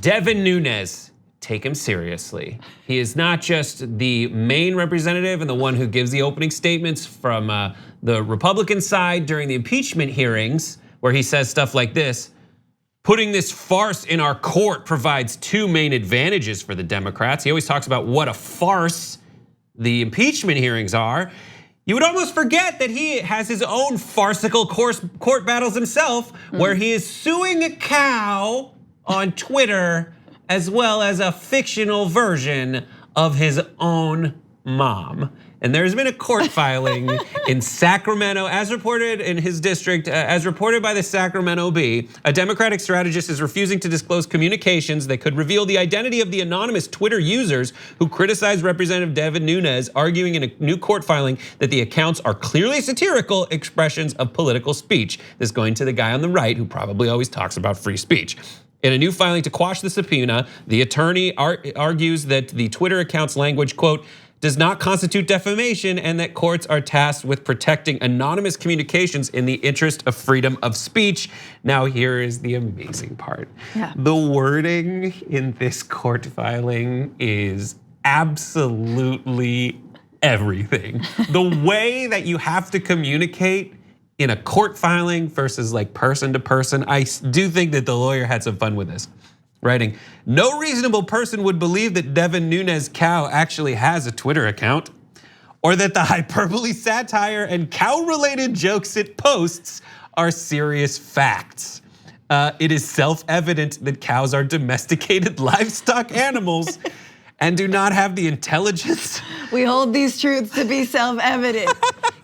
Devin Nunes, take him seriously. He is not just the main representative and the one who gives the opening statements from the Republican side during the impeachment hearings, where he says stuff like this: putting this farce in our court provides two main advantages for the Democrats. He always talks about what a farce the impeachment hearings are. You would almost forget that he has his own farcical court battles himself, where he is suing a cow on Twitter, as well as a fictional version of his own mom. And there's been a court filing in Sacramento, as reported in his district, as reported by the Sacramento Bee. A Democratic strategist is refusing to disclose communications that could reveal the identity of the anonymous Twitter users who criticized Representative Devin Nunes, arguing in a new court filing that the accounts are clearly satirical expressions of political speech. This going to the guy on the right who probably always talks about free speech. In a new filing to quash the subpoena, the attorney argues that the Twitter account's language, quote, does not constitute defamation, and that courts are tasked with protecting anonymous communications in the interest of freedom of speech. Now, here is the amazing part. The wording in this court filing is absolutely everything. The way that you have to communicate in a court filing versus like person to person, I do think that the lawyer had some fun with this. Writing, no reasonable person would believe that Devin Nunes' cow actually has a Twitter account, or that the hyperbole, satire, and cow-related jokes it posts are serious facts. It is self-evident that cows are domesticated livestock animals and do not have the intelligence. We hold these truths to be self-evident.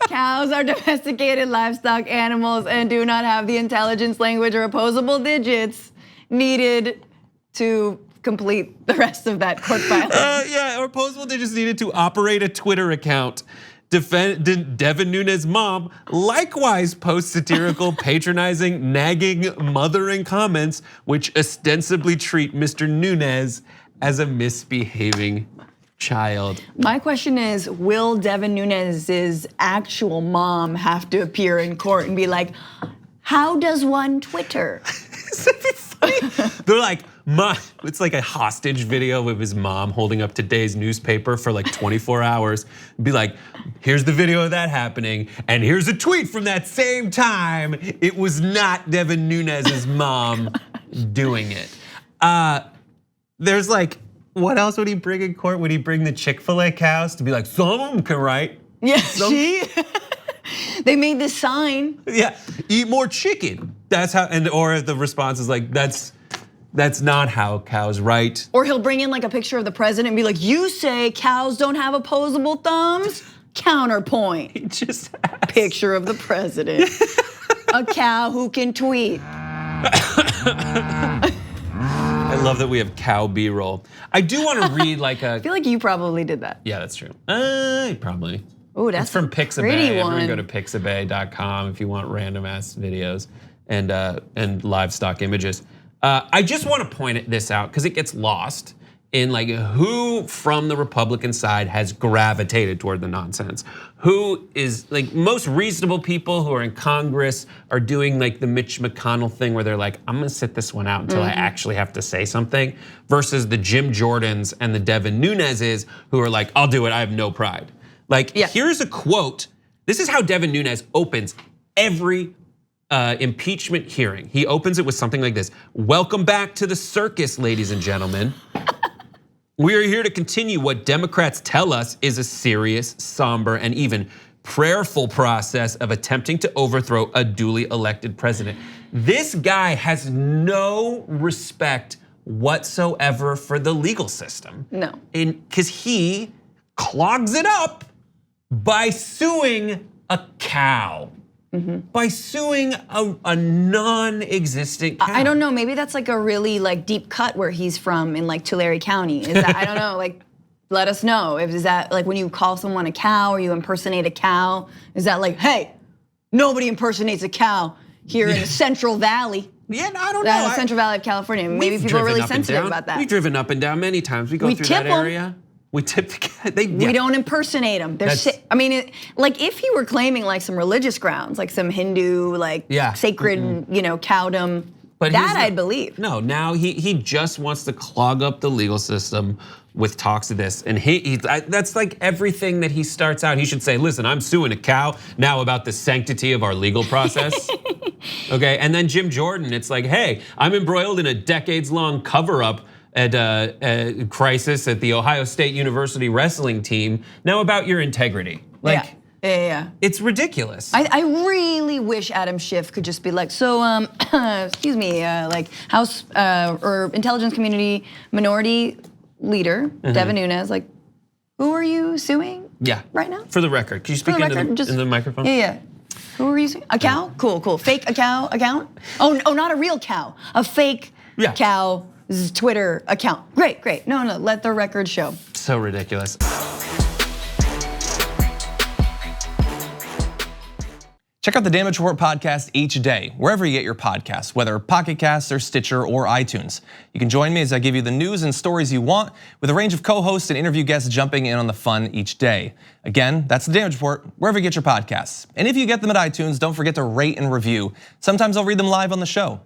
Cows are domesticated livestock animals and do not have the intelligence, language, or opposable digits needed to complete the rest of that court filing. Yeah, or opposable digits needed to operate a Twitter account. Devin Nunes' mom likewise posts satirical, patronizing, nagging, mothering comments, which ostensibly treat Mr. Nunes as a misbehaving child. My question is, will Devin Nunes' actual mom have to appear in court and be like, how does one Twitter? They're like, it's like a hostage video of his mom holding up today's newspaper for like 24 hours. Be like, here's the video of that happening, and here's a tweet from that same time. It was not Devin Nunes' mom doing it. There's like, what else would he bring in court? Would he bring the Chick-fil-A cows to be like, some of them can write? Yeah, they made this sign. Yeah, eat more chicken. That's how, or the response is like, that's not how cows write. Or he'll bring in like a picture of the president and be like, you say cows don't have opposable thumbs? Counterpoint. He just picture of the president. A cow who can tweet. I love that we have cow B-roll. I do want to read like a. I feel like you probably did that. Yeah, that's true. Probably. Oh, that's from Pixabay. Everyone go to pixabay.com if you want random ass videos and livestock images. I just want to point this out because it gets lost in like who from the Republican side has gravitated toward the nonsense. Who is like most reasonable people who are in Congress are doing like the Mitch McConnell thing where they're like, I'm gonna sit this one out until I actually have to say something, versus the Jim Jordans and the Devin Nuneses who are like, I'll do it, I have no pride. Like, here's a quote. This is how Devin Nunes opens every impeachment hearing. He opens it with something like this: welcome back to the circus, ladies and gentlemen. We are here to continue what Democrats tell us is a serious, somber, and even prayerful process of attempting to overthrow a duly elected president. This guy has no respect whatsoever for the legal system. No. Because he clogs it up by suing a cow. By suing a non-existent cow. I don't know, maybe that's like a really like deep cut where he's from in like Tulare County. Is that, I don't know, like let us know. Is that like when you call someone a cow or you impersonate a cow, is that like, hey, nobody impersonates a cow here in the Central Valley? Yeah, I don't know. The Central Valley of California. Maybe people are really sensitive about that. We've driven up and down many times. We go through that area. We tip the cat. We don't impersonate them. I mean, like if he were claiming like some religious grounds, like some Hindu, like sacred, cowdom, But that I'd believe. No, now he just wants to clog up the legal system with talks of this. And that's like everything that he starts out. He should say, listen, I'm suing a cow now about the sanctity of our legal process. Okay, and then Jim Jordan, it's like, hey, I'm embroiled in a decades-long cover-up at a crisis at the Ohio State University wrestling team. Now about your integrity. Like, yeah. It's ridiculous. I really wish Adam Schiff could just be like, so excuse me, like House or Intelligence Community Minority Leader, Devin Nunes, like, who are you suing? Yeah. Right now? For the record, can you speak into the microphone? Yeah. Who are you suing? A cow? Cool. Fake a cow account? Oh, not a real cow. A fake cow's Twitter account. Great. No, let the record show. So ridiculous. Check out the Damage Report podcast each day, wherever you get your podcasts, whether Pocket Casts or Stitcher or iTunes. You can join me as I give you the news and stories you want, with a range of co-hosts and interview guests jumping in on the fun each day. Again, that's the Damage Report, wherever you get your podcasts. And if you get them at iTunes, don't forget to rate and review. Sometimes I'll read them live on the show.